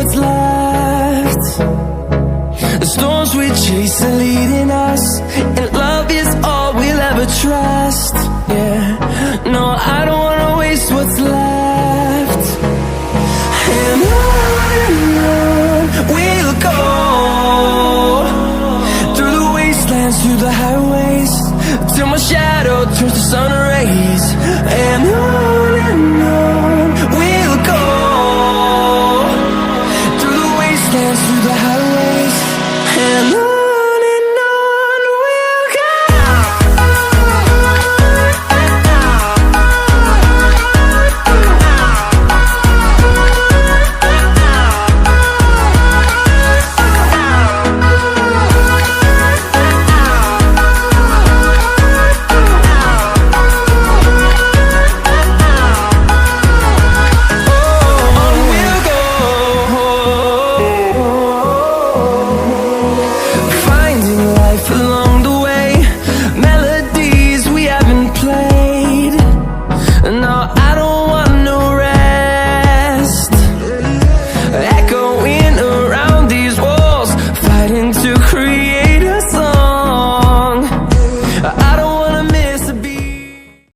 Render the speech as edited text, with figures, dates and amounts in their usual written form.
what's left. The storms we chase are leading us, and love is all we'll ever trust. Yeah, no, I don't wanna waste what's left. And on we'll go, through the wastelands, through the highways, till my shadow turns to sun rays. And on we'll go, through the wastelands, through the highways, and on we'll go. Finding life alone